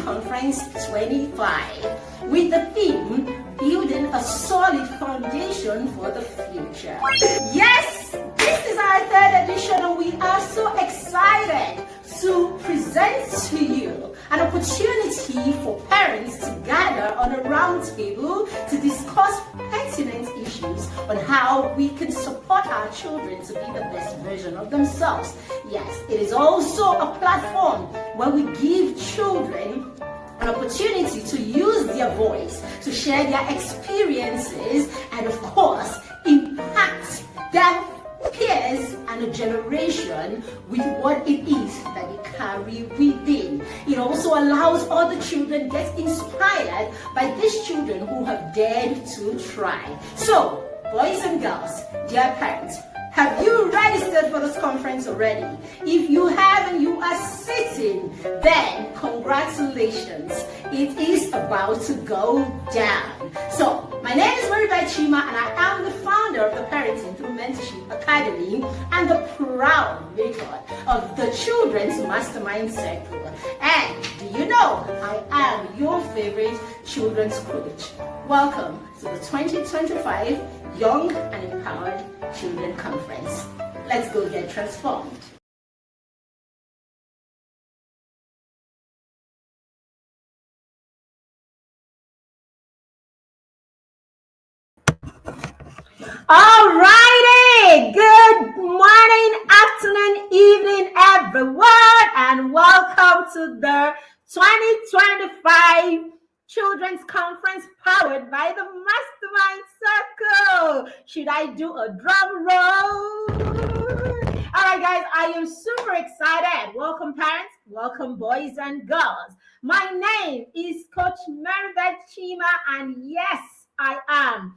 Conference 25 with the theme, Building a Solid Foundation for the Future. Yes, this is our third edition and we are so excited to present to you an opportunity for parents to gather on a round table to discuss pertinent issues on how we can support our children to be the best version of themselves. Yes, it is also a platform where we give children an opportunity to use their voice, to share their experiences, and of course, impact their peers and a generation with what it is that they carry within. It also allows other children get inspired by these children who have dared to try. So, boys and girls, dear parents, have you registered for this conference already? If you have and you are sitting, then congratulations. It is about to go down. So, my name is Maribeth Chima and I am the founder of the Parenting Through Mentorship Academy and the proud maker of the Children's Mastermind Circle. And do you know, I am your favorite children's coach. Welcome to the 2025 Young and Empowered Children Conference. Let's go get transformed. Alrighty, good morning, afternoon, evening, everyone, and welcome to the 2025 Children's Conference powered by the Mastermind Circle. Should I do a drum roll? All right, guys, I am super excited. Welcome, parents. Welcome, boys and girls. My name is Coach Maribeth Chima, and yes, I am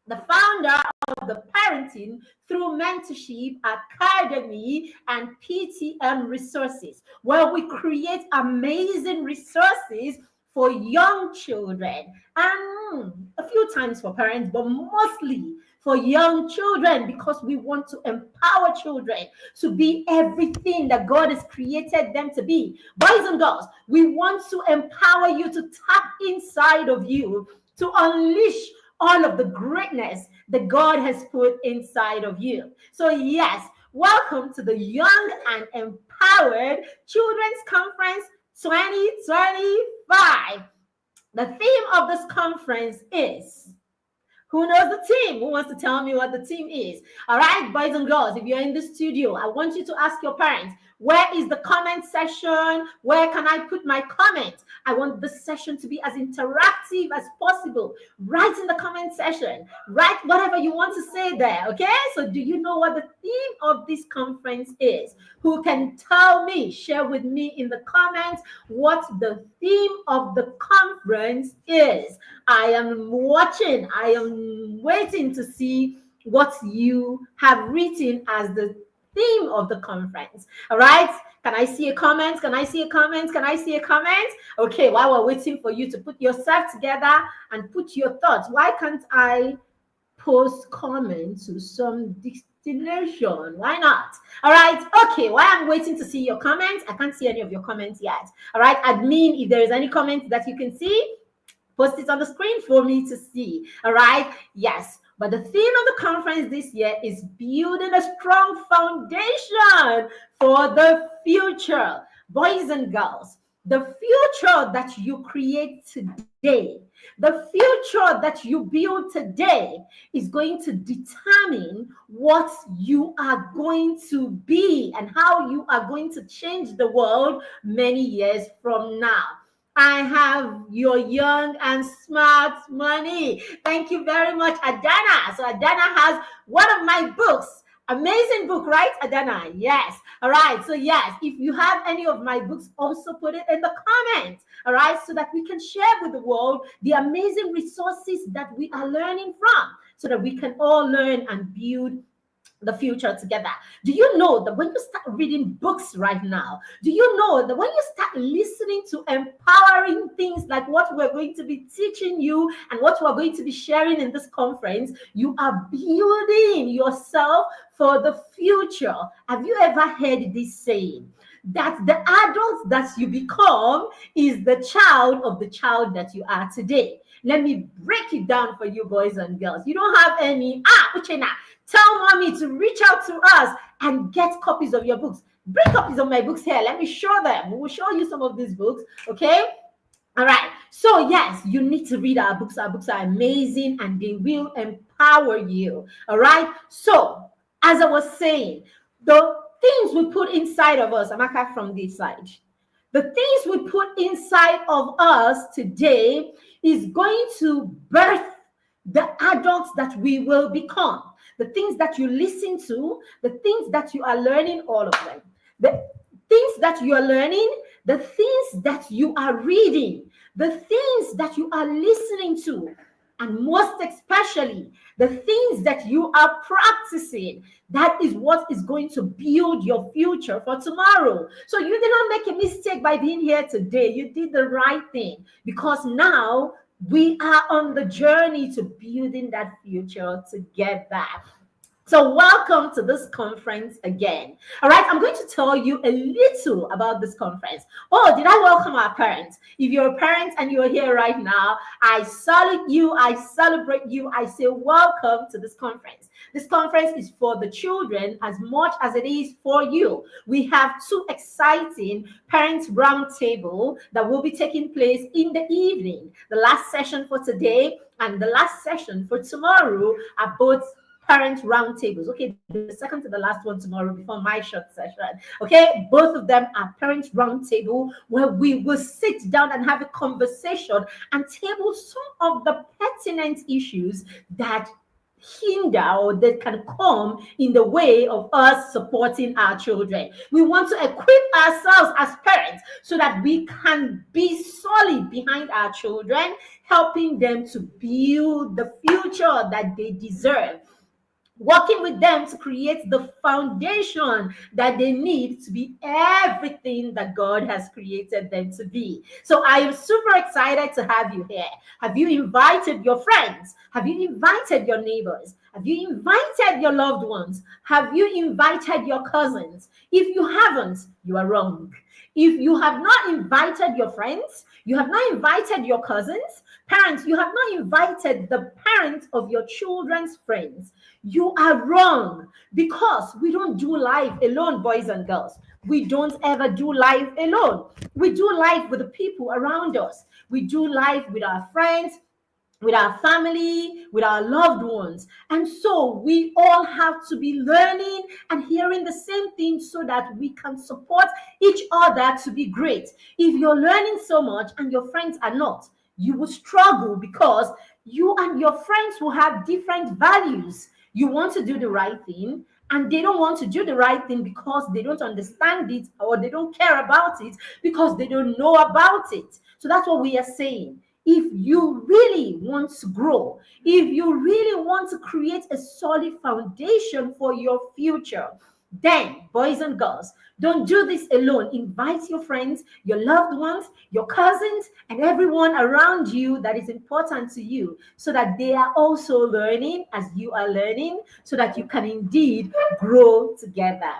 the founder of the Parenting Through Mentorship Academy and PTM Resources, where we create amazing resources for young children and a few times for parents, but mostly for young children because we want to empower children to be everything that God has created them to be. Boys and girls, we want to empower you to tap inside of you to unleash all of the greatness that God has put inside of you. So yes, welcome to the Young and Empowered Children's Conference 2025. The theme of this conference is, who knows the team? Who wants to tell me what the team is? All right, boys and girls, if you're in the studio, I want you to ask your parents, where is the comment section? Where can I put my comment? I want this session to be as interactive as possible. Write in the comment section. Write whatever you want to say there, okay? So do you know what the theme of this conference is? Who can tell me, share with me in the comments what the theme of the conference is? I am watching. I am waiting to see what you have written as the theme of the conference. All right, can I see a comment? Can I see a comment? Can I see a comment? Okay, while we're waiting for you to put yourself together and put your thoughts, why can't I post comments to some destination? Why not? All right, okay, while I'm waiting to see your comments, I can't see any of your comments yet. All right, admin, if there is any comment that you can see, post it on the screen for me to see. All right, yes. But the theme of the conference this year is building a strong foundation for the future. Boys and girls, the future that you create today, the future that you build today is going to determine what you are going to be and how you are going to change the world many years from now. I have your young and smart money. Thank you very much, Adana. So Adana has one of my books. Amazing book, right, Adana? Yes. All right. So yes, if you have any of my books, also put it in the comments. All right. So that we can share with the world the amazing resources that we are learning from so that we can all learn and build the future together. Do you know that when you start reading books right now, do you know that when you start listening to empowering things like what we're going to be teaching you and what we're going to be sharing in this conference, you are building yourself for the future? Have you ever heard this saying? That the adult that you become is the child of the child that you are today. Let me break it down for you, boys and girls. You don't have any, Uchena, tell mommy to reach out to us and get copies of your books. Bring copies of my books here. Let me show them. We will show you some of these books, okay? All right. So, yes, you need to read our books. Our books are amazing and they will empower you. All right. So, as I was saying, the things we put inside of us, Amaka from this side, the things we put inside of us today is going to birth the adults that we will become. The things that you listen to, the things that you are learning, all of them. The things that you are learning, the things that you are reading, the things that you are listening to, and most especially the things that you are practicing, that is what is going to build your future for tomorrow. So you did not make a mistake by being here today. You did the right thing, because now we are on the journey to building that future together. So welcome to this conference again. All right, I'm going to tell you a little about this conference. Oh, did I welcome our parents? If you're a parent and you're here right now, I salute you, I celebrate you, I say welcome to this conference. This conference is for the children as much as it is for you. We have two exciting parents roundtable that will be taking place in the evening. The last session for today and the last session for tomorrow are both parent roundtables. Okay, the second to the last one tomorrow before my short session. Okay, both of them are parent roundtable where we will sit down and have a conversation and table some of the pertinent issues that hinder or that can come in the way of us supporting our children. We want to equip ourselves as parents so that we can be solid behind our children, helping them to build the future that they deserve, working with them to create the foundation that they need to be everything that God has created them to be. So I am super excited to have you here. Have you invited your friends? Have you invited your neighbors? Have you invited your loved ones? Have you invited your cousins? If you haven't, you are wrong. If you have not invited your friends, you have not invited your cousins, parents, you have not invited the parents of your children's friends, you are wrong, because we don't do life alone, boys and girls. We don't ever do life alone. We do life with the people around us. We do life with our friends, with our family, with our loved ones. And so we all have to be learning and hearing the same thing so that we can support each other to be great. If you're learning so much and your friends are not, you will struggle, because you and your friends will have different values. You want to do the right thing, and they don't want to do the right thing because they don't understand it, or they don't care about it because they don't know about it. So that's what we are saying. If you really want to grow, if you really want to create a solid foundation for your future, then, boys and girls, don't do this alone. Invite your friends, your loved ones, your cousins, and everyone around you that is important to you, so that they are also learning as you are learning, so that you can indeed grow together.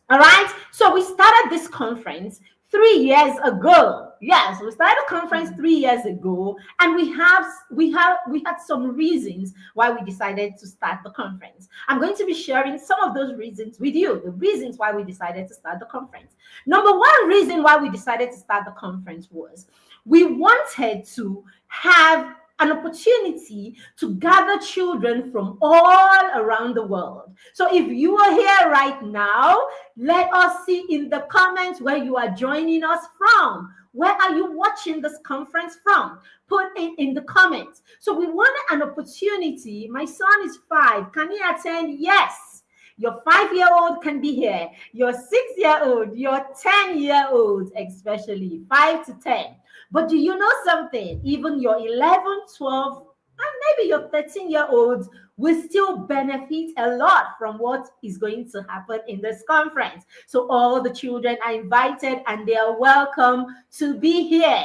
All right. So we started this conference 3 years ago. Yes, we started a conference 3 years ago, and we had some reasons why we decided to start the conference. I'm going to be sharing some of those reasons with you, the reasons why we decided to start the conference. Number one reason why we decided to start the conference was we wanted to have an opportunity to gather children from all around the world. So if you are here right now, let us see in the comments where you are joining us from. Where are you watching this conference from? Put it in the comments. So we wanted an opportunity. My son is 5. Can he attend? Yes. Your 5-year-old can be here. Your 6-year-old, your 10-year-old, especially 5 to 10. But do you know something? Even your 11, 12, And maybe your 13-year-olds will still benefit a lot from what is going to happen in this conference. So all the children are invited and they are welcome to be here.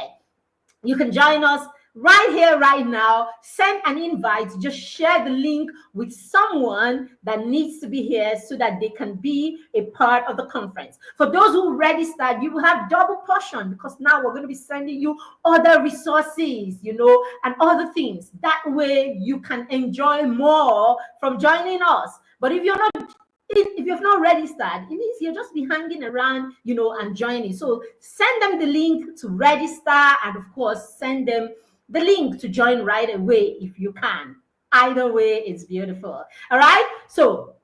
You can join us right here, right now. Send an invite. Just share the link with someone that needs to be here so that they can be a part of the conference. For those who registered, you will have double portion because now we're going to be sending you other resources, and other things. That way you can enjoy more from joining us. But if you've not registered, it means you'll just be hanging around, and joining. So send them the link to register, and of course, send them the link to join right away if you can. Either way, it's beautiful. All right. So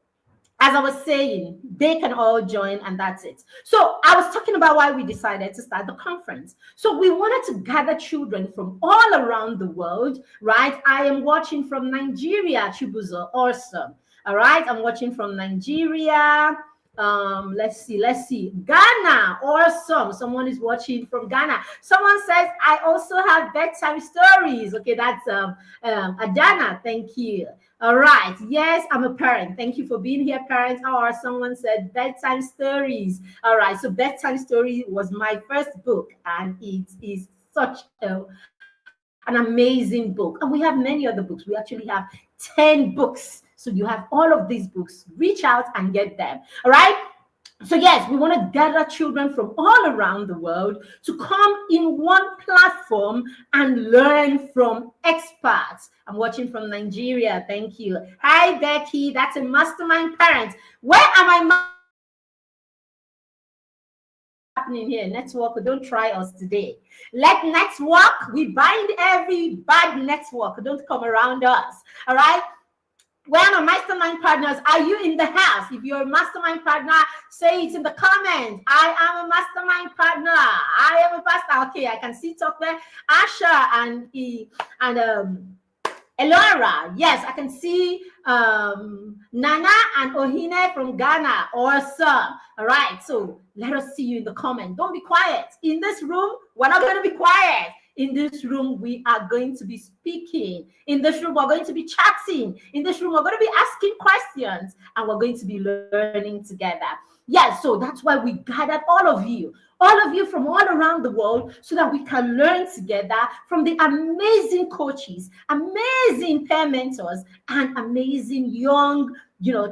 as I was saying, they can all join, and that's it. So I was talking about why we decided to start the conference. So we wanted to gather children from all around the world, right? I am watching from Nigeria, Chibuzo, awesome. All right, I'm watching from Nigeria. Let's see. Ghana, awesome. Someone is watching from Ghana. Someone says, I also have bedtime stories. Okay, that's Adana. Thank you. All right. Yes, I'm a parent. Thank you for being here, parents. Or someone said bedtime stories. All right. So bedtime story was my first book, and it is such an amazing book. And we have many other books. We actually have 10 books. So you have all of these books. Reach out and get them. All right. So yes, we want to gather children from all around the world to come in one platform and learn from experts. I'm watching from Nigeria. Thank you. Hi, Becky. That's a mastermind parent. Where am I? Happening here? Network, don't try us today. Let network. We bind every bad network. Don't come around us. All right. Where are my mastermind partners? Are you in the house? If you're a mastermind partner, say it in the comments. I am a mastermind partner. I am a pastor. Okay, I can see talk there. Asha and Elora. Yes, I can see Nana and Ohine from Ghana. Awesome. All right, so let us see you in the comment. Don't be quiet. In this room, we're not going to be quiet. In this room, we are going to be speaking. In this room, we're going to be chatting. In this room, we're going to be asking questions, and we're going to be learning together. Yes, so that's why we gathered all of you from all around the world, so that we can learn together from the amazing coaches, amazing peer mentors, and amazing young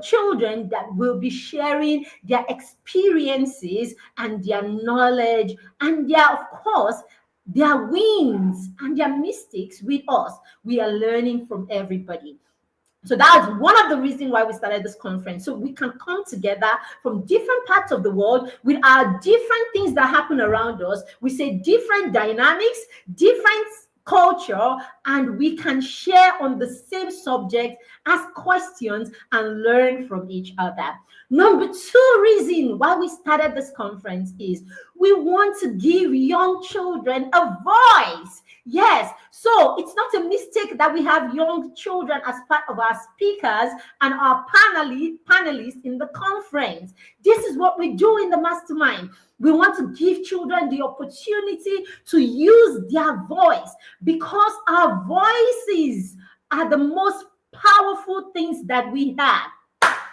children that will be sharing their experiences and their knowledge and of course, their wins and their mistakes with us. We are learning from everybody. So that's one of the reasons why we started this conference. So we can come together from different parts of the world with our different things that happen around us. We say different dynamics, different culture, and we can share on the same subject, ask questions, and learn from each other. Number 2 reason why we started this conference is we want to give young children a voice. Yes, so it's not a mistake that we have young children as part of our speakers and our panelists in the conference. This is what we do in the mastermind. We want to give children the opportunity to use their voice, because our voices are the most powerful things that we have.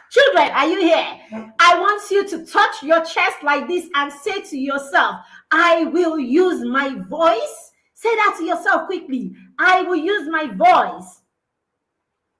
Children, are you here? I want you to touch your chest like this and say to yourself, I will use my voice. Say that to yourself quickly. I will use my voice.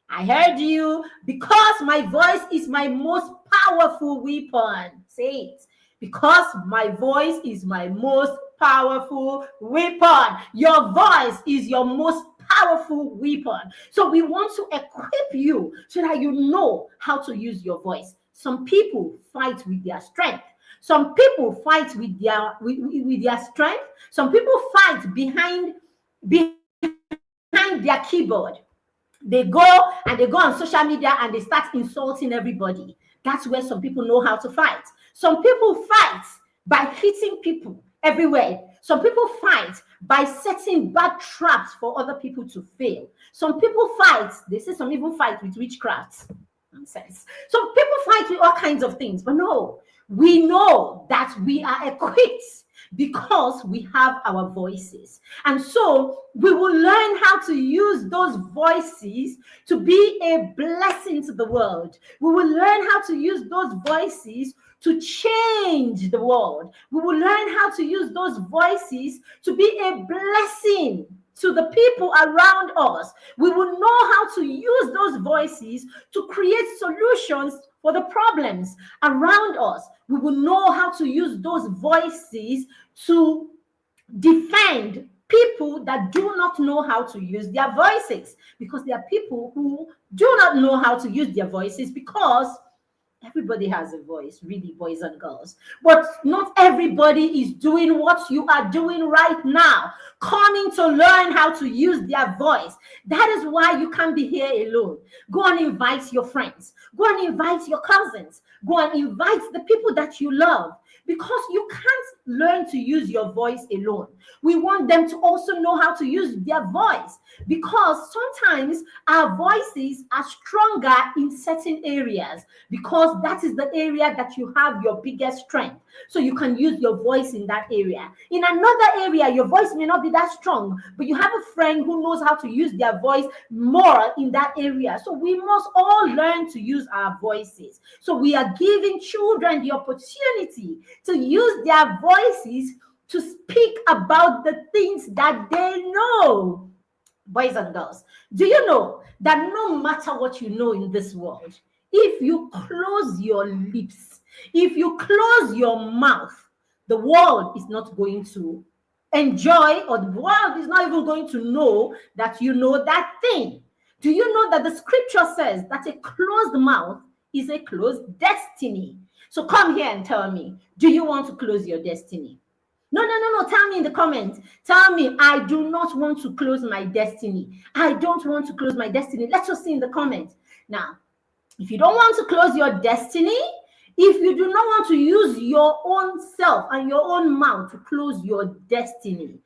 I heard you. Because my voice is my most powerful weapon. Say it. Because my voice is my most powerful weapon. Your voice is your most powerful weapon. So we want to equip you so that you know how to use your voice. Some people fight with their strength. Some people fight with their strength. Some people fight behind their keyboard. They go on social media and they start insulting everybody. That's where some people know how to fight. Some people fight by hitting people everywhere. Some people fight by setting bad traps for other people to fail. Some people fight, they say some even fight with witchcraft. Nonsense. Some people fight with all kinds of things, but no, we know that we are equipped because we have our voices. And so we will learn how to use those voices to be a blessing to the world. We will learn how to use those voices to change the world. We will learn how to use those voices to be a blessing to the people around us. We will know how to use those voices to create solutions for the problems around us. We will know how to use those voices to defend people that do not know how to use their voices, because there are people who do not know how to use their voices, because everybody has a voice, really, boys and girls. But not everybody is doing what you are doing right now, coming to learn how to use their voice. That is why you can't be here alone. Go and invite your friends. Go and invite your cousins. Go and invite the people that you love, because you can't learn to use your voice alone. We want them to also know how to use their voice, because sometimes our voices are stronger in certain areas, because that is the area that you have your biggest strength. So you can use your voice in that area. In another area, your voice may not be that strong, but you have a friend who knows how to use their voice more in that area. So we must all learn to use our voices. So we are giving children the opportunity to use their voices to speak about the things that they know. Boys and girls, do you know that no matter what you know in this world, if you close your lips, if you close your mouth, the world is not going to enjoy, or the world is not even going to know that you know that thing. Do you know that the scripture says that a closed mouth is a closed destiny? So come here and tell me, do you want to close your destiny? No. Tell me in the comments. Tell me, I do not want to close my destiny. I don't want to close my destiny. Let's just see in the comments. Now, if you don't want to close your destiny, if you do not want to use your own self and your own mouth to close your destiny,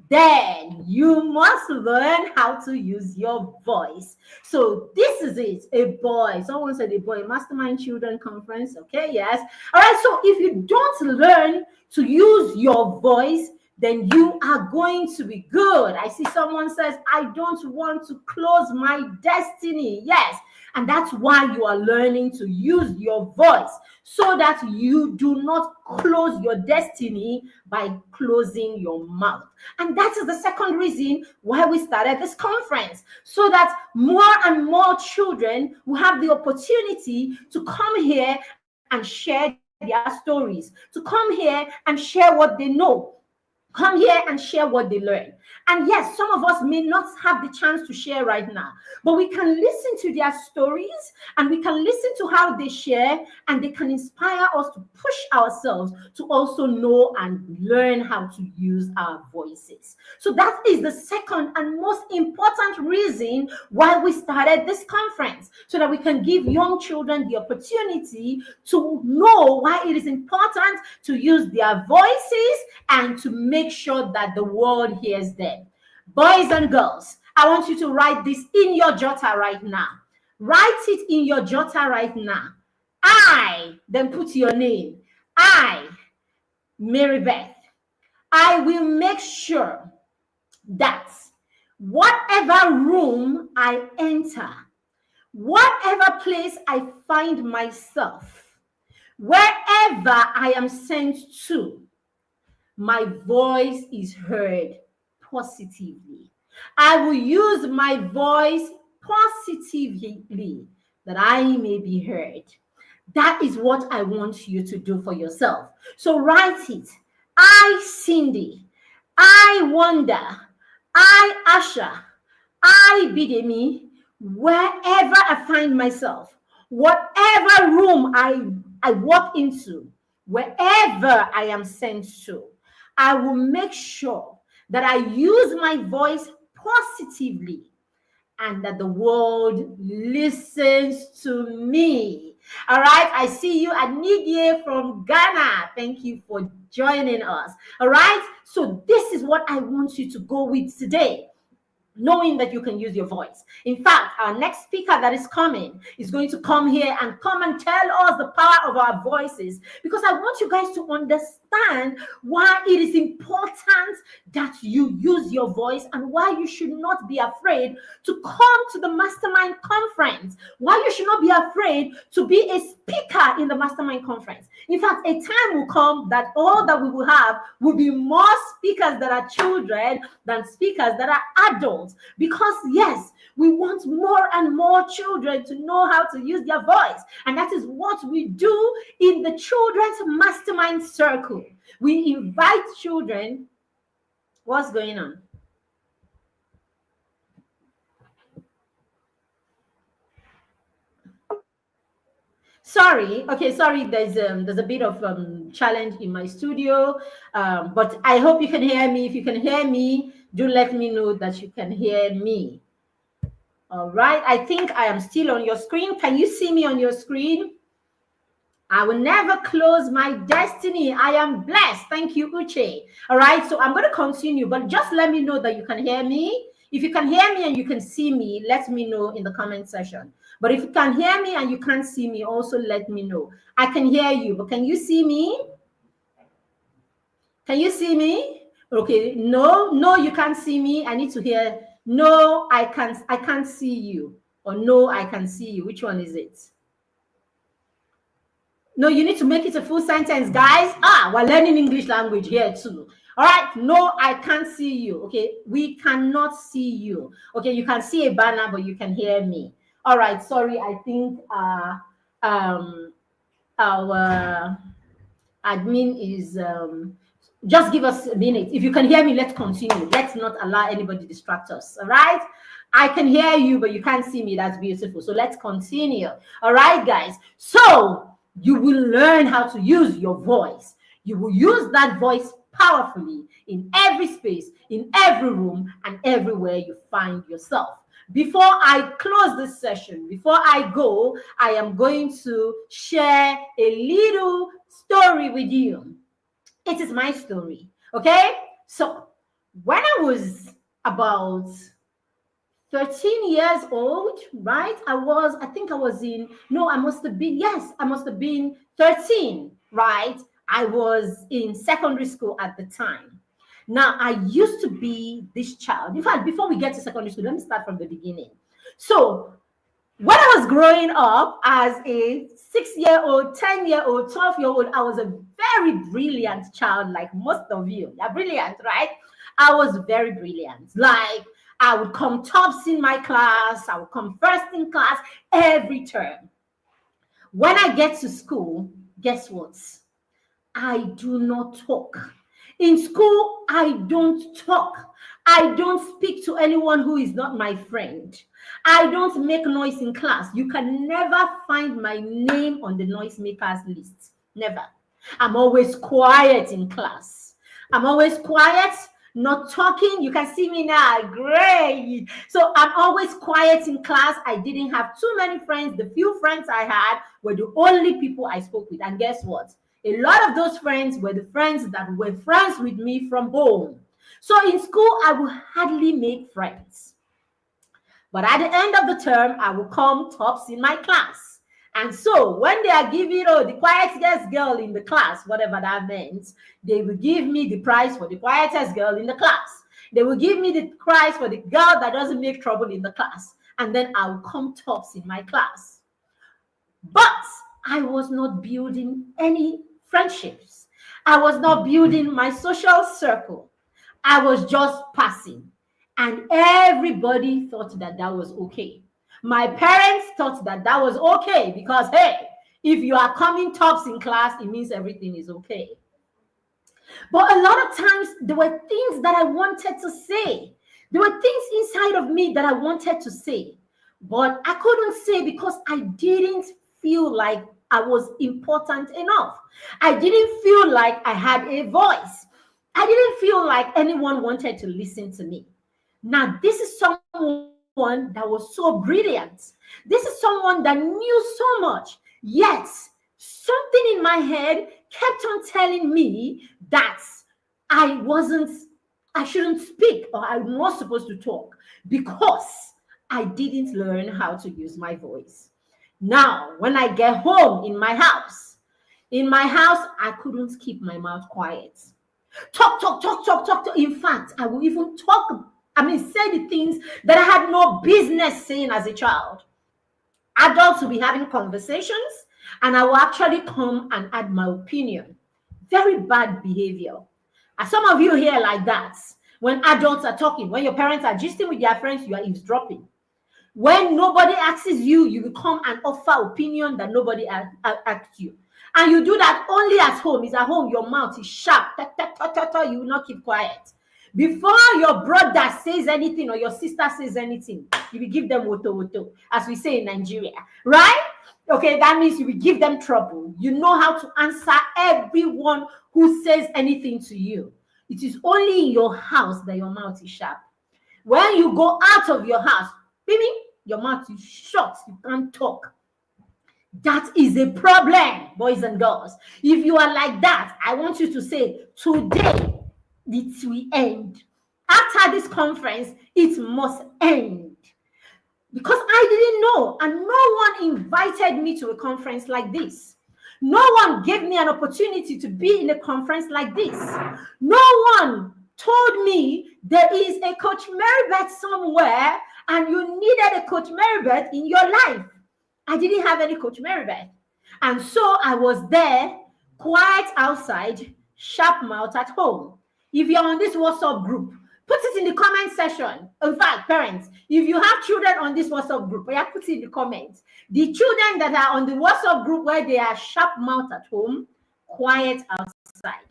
then you must learn how to use your voice. So this is it, a boy. Someone said a boy, Mastermind Children Conference. Okay, yes. All right, so if you don't learn to use your voice, then you are going to be good. I see someone says, I don't want to close my destiny. Yes. And that's why you are learning to use your voice, so that you do not close your destiny by closing your mouth. And that is the second reason why we started this conference, so that more and more children will have the opportunity to come here and share their stories, to come here and share what they know. Come here and share what they learn. And yes, some of us may not have the chance to share right now, but we can listen to their stories, and we can listen to how they share, and they can inspire us to push ourselves to also know and learn how to use our voices. So that is the second and most important reason why we started this conference, so that we can give young children the opportunity to know why it is important to use their voices and to make sure that the world hears them. Boys and girls, I want you to write this in your jotter right now. Write it in your jotter right now. I, then put your name. I, Mary Beth, I will make sure that whatever room I enter, whatever place I find myself, wherever I am sent to, my voice is heard positively. I will use my voice positively, that I may be heard. That is what I want you to do for yourself. So write it. I, Cindy, I Wanda, I Asha, I Bidemi, wherever I find myself, whatever room I walk into, wherever I am sent to, I will make sure that I use my voice positively, and that the world listens to me. All right. I see you, Anidie from Ghana. Thank you for joining us. All right. So this is what I want you to go with today. knowing that you can use your voice. In fact, our next speaker that is coming is going to come here and come and tell us the power of our voices, because I want you guys to understand why it is important that you use your voice and why you should not be afraid to come to the Mastermind Conference, why you should not be afraid to be a speaker in the Mastermind Conference. In fact, a time will come that all that we will have will be more speakers that are children than speakers that are adults. Because yes, we want more and more children to know how to use their voice. And that is what we do in the Children's Mastermind Circle. We invite children. What's going on? Sorry. Okay, sorry. There's a bit of challenge in my studio, but I hope you can hear me. If you can hear me, do let me know that you can hear me. All right. I think I am still on your screen. Can you see me on your screen? I will never close my destiny. I am blessed. Thank you, Uche. All right. So I'm going to continue, but just let me know that you can hear me. If you can hear me and you can see me, let me know in the comment section. But if you can hear me and you can't see me, also let me know. I can hear you, but can you see me? Can you see me? Okay, no, you can't see me. I need to hear, no, I can't see you. Or no, I can see you. Which one is it? No, you need to make it a full sentence, guys. We're learning English language here too. All right, no, I can't see you. Okay, we cannot see you. Okay, you can see a banner, but you can hear me. All right, sorry, I think our admin is just give us a minute. If you can hear me, let's continue. Let's not allow anybody to distract us. All right, I can hear you, but you can't see me. That's beautiful. So let's continue. All right, guys. So you will learn how to use your voice. You will use that voice powerfully in every space, in every room, and everywhere you find yourself. Before I close this session, before I go, I am going to share a little story with you. It is my story, okay? So when I was about 13 years old, right? I must have been 13, right? I was in secondary school at the time. Now, I used to be this child. In fact, before we get to secondary school, let me start from the beginning. So, when I was growing up as a 6-year-old, 10-year-old, 12-year-old, I was a very brilliant child, like most of you. You're brilliant, right? I was very brilliant. Like, I would come tops in my class. I would come first in class every term. When I get to school, guess what? I do not talk. In school, I don't talk. I don't speak to anyone who is not my friend. I don't make noise in class. You can never find my name on the noisemakers list. Never. I'm always quiet in class. I'm always quiet, not talking. You can see me now. Great. So I'm always quiet in class. I didn't have too many friends. The few friends I had were the only people I spoke with. And guess what? A lot of those friends were the friends that were friends with me from home. So in school, I would hardly make friends. But at the end of the term, I will come tops in my class. And so when they are giving, the quietest girl in the class, whatever that meant, they will give me the prize for the quietest girl in the class. They will give me the prize for the girl that doesn't make trouble in the class. And then I will come tops in my class. But I was not building any friendships. I was not building my social circle. I was just passing. And everybody thought that that was okay. My parents thought that that was okay because, hey, if you are coming tops in class, it means everything is okay. But a lot of times, there were things that I wanted to say. There were things inside of me that I wanted to say. But I couldn't say because I didn't feel like I was important enough. I didn't feel like I had a voice. I didn't feel like anyone wanted to listen to me. Now, this is someone that was so brilliant. This is someone that knew so much. Yet, something in my head kept on telling me that I wasn't I shouldn't speak, or I'm not supposed to talk, because I didn't learn how to use my voice. Now, when I get home in my house, I couldn't keep my mouth quiet. Talk, talk, talk, talk, talk, talk. In fact, I will even say the things that I had no business saying as a child. Adults will be having conversations, and I will actually come and add my opinion. Very bad behavior. And some of you here like that. When adults are talking, when your parents are gisting with their friends, you are eavesdropping. When nobody asks you, you will come and offer opinion that nobody asked you. And you do that only at home. It's at home, your mouth is sharp. You will not keep quiet. Before your brother says anything or your sister says anything, you will give them woto, as we say in Nigeria, right? Okay, that means you will give them trouble. You know how to answer everyone who says anything to you. It is only in your house that your mouth is sharp. When you go out of your house, baby, your mouth is shut. You can't talk. That is a problem, boys and girls. If you are like that, I want you to say, today, it will end. After this conference, it must end. Because I didn't know, and no one invited me to a conference like this. No one gave me an opportunity to be in a conference like this. No one told me there is a Coach Marybeth somewhere, and you needed a Coach Marybeth in your life. I didn't have any Coach Marybeth. And so I was there, quiet outside, sharp mouth at home. If you're on this WhatsApp group, put it in the comment section. In fact, parents, if you have children on this WhatsApp group, put it in the comments. The children that are on the WhatsApp group where they are sharp mouth at home, quiet outside.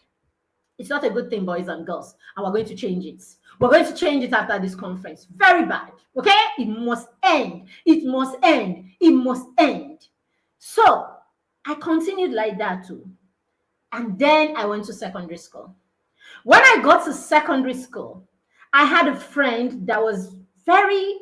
It's not a good thing, boys and girls, and we're going to change it. We're going to change it after this conference. Very bad, okay? It must end. It must end. It must end. So I continued like that too. And then I went to secondary school. When I got to secondary school, I had a friend that was very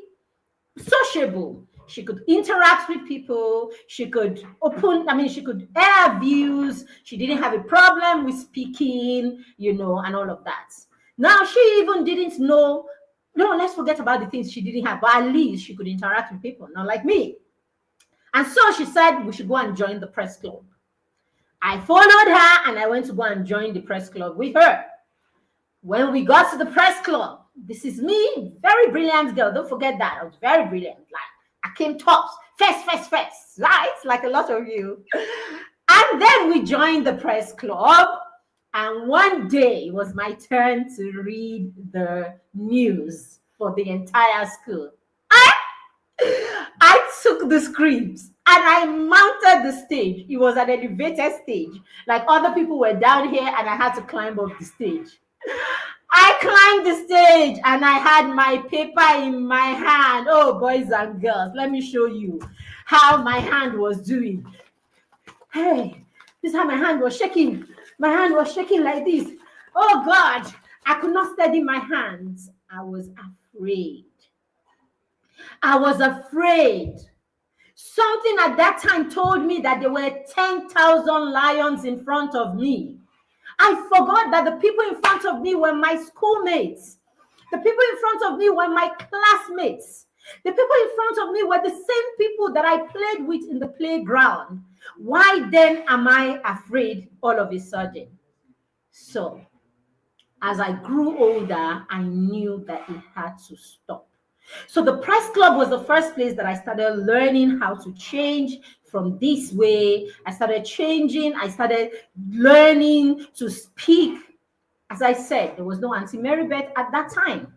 sociable. She could interact with people. She could she could air her views. She didn't have a problem with speaking, and all of that. Now, she even didn't know, let's forget about the things she didn't have, but at least she could interact with people, not like me. And so she said we should go and join the press club. I followed her and I went to go and join the press club with her. When we got to the press club, this is me, very brilliant girl. Don't forget that. I was very brilliant. Like, I came tops, first, right? Like a lot of you. And then we joined the press club. And one day it was my turn to read the news for the entire school. I took the scripts and I mounted the stage. It was an elevated stage. Like, other people were down here and I had to climb up the stage. I climbed the stage and I had my paper in my hand. Oh, boys and girls, let me show you how my hand was doing. Hey, this is how my hand was shaking. My hand was shaking like this. Oh, God, I could not steady my hands. I was afraid. Something at that time told me that there were 10,000 lions in front of me. I forgot that the people in front of me were my schoolmates. The people in front of me were my classmates. The people in front of me were the same people that I played with in the playground. Why then am I afraid all of a sudden? So, as I grew older, I knew that it had to stop. So the press club was the first place that I started learning how to change from this way. I started changing. I started learning to speak. As I said, there was no Auntie Marybeth at that time.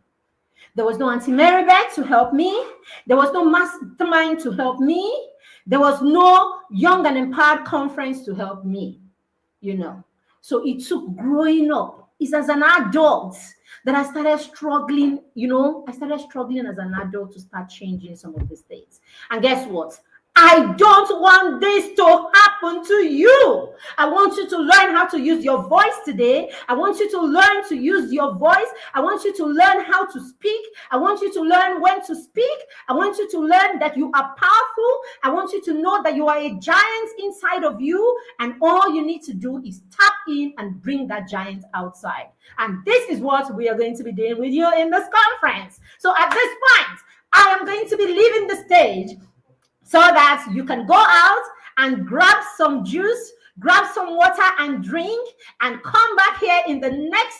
There was no Auntie Marybeth to help me. There was no mastermind to help me. There was no Young and Empowered Conference to help me, So it took growing up. It's as an adult that I started struggling, I started struggling as an adult to start changing some of these things. And guess what? I don't want this to happen to you. I want you to learn how to use your voice today. I want you to learn to use your voice. I want you to learn how to speak. I want you to learn when to speak. I want you to learn that you are powerful. I want you to know that you are a giant inside of you. And all you need to do is tap in and bring that giant outside. And this is what we are going to be doing with you in this conference. So at this point, I am going to be leaving the stage so that you can go out and grab some juice, grab some water and drink, and come back here in the next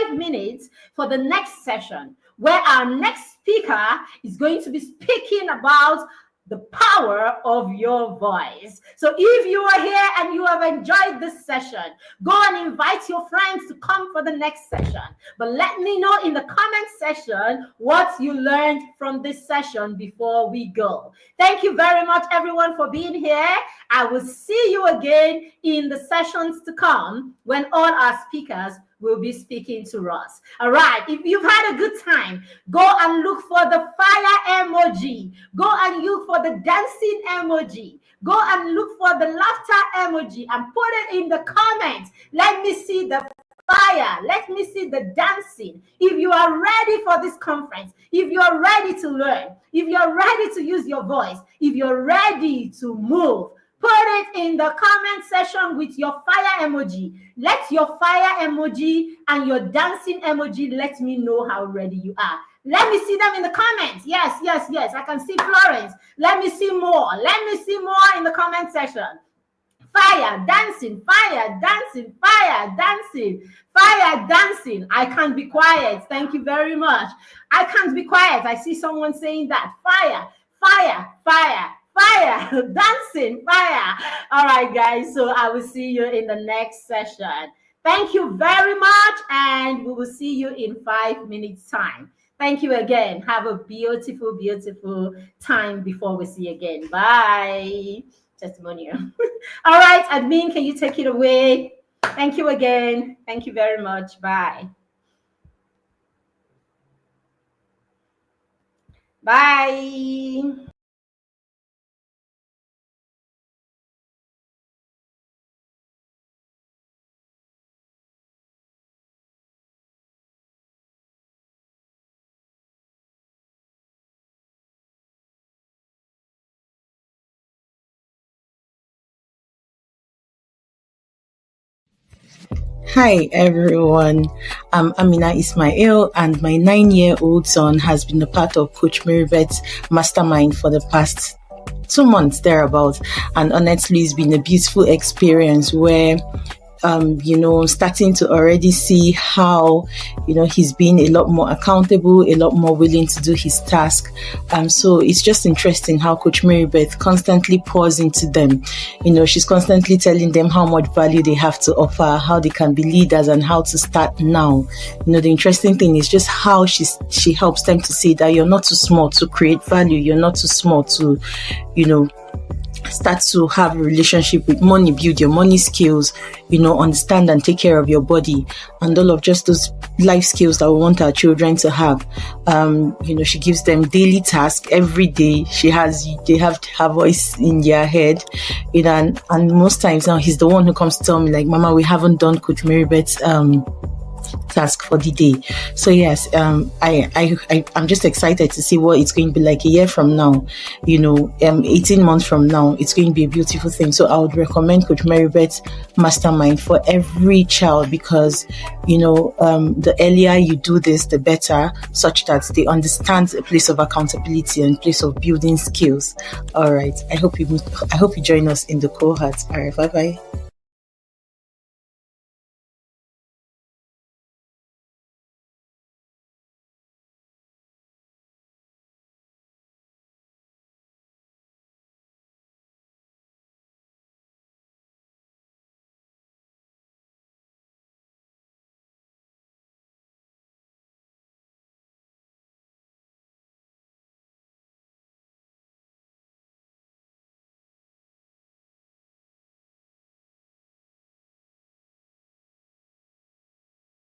5 minutes for the next session, where our next speaker is going to be speaking about the power of your voice. So if you are here and you have enjoyed this session, go and invite your friends to come for the next session. But let me know in the comment section what you learned from this session before we go. Thank you very much, everyone, for being here. I will see you again in the sessions to come when all our speakers will be speaking to us. All right, if you've had a good time, go and look for the fire emoji. Go and look for the dancing emoji. Go and look for the laughter emoji and put it in the comments. Let me see the fire. Let me see the dancing. If you are ready for this conference, if you're ready to learn, if you're ready to use your voice, if you're ready to move, put it in the comment section with your fire emoji. Let your fire emoji and your dancing emoji let me know how ready you are. Let me see them in the comments. Yes, yes, yes. I can see Florence. Let me see more. Let me see more in the comment section. Fire, dancing, fire, dancing, fire, dancing, fire, dancing. I can't be quiet. Thank you very much. I can't be quiet. I see someone saying that. Fire, fire, fire. Fire, dancing, fire. All right, guys. So I will see you in the next session. Thank you very much. And we will see you in 5 minutes time. Thank you again. Have a beautiful, beautiful time before we see you again. Bye. Testimonial. All right, admin, can you take it away? Thank you again. Thank you very much. Bye. Bye. Hi everyone, I'm Amina Ismail and my 9-year-old son has been a part of Coach Miribet's mastermind for the past 2 months thereabouts, and honestly it's been a beautiful experience where starting to already see how, he's being a lot more accountable, a lot more willing to do his task. So it's just interesting how Coach Miribeth constantly pours into them. She's constantly telling them how much value they have to offer, how they can be leaders and how to start now. The interesting thing is just how she helps them to see that you're not too small to create value. You're not too small to, start to have a relationship with money, build your money skills, understand and take care of your body, and all of just those life skills that we want our children to have. She gives them daily tasks every day. They have her voice in their head, and most times now he's the one who comes to tell me, like, Mama, we haven't done Coach Miribet's task for the day. So yes, I'm just excited to see what it's going to be like a year from now, 18 months from now. It's going to be a beautiful thing. So I would recommend Coach Miribet's mastermind for every child, because the earlier you do this, the better, such that they understand a place of accountability and place of building skills. All right, I hope you join us in the cohort. All right, bye bye.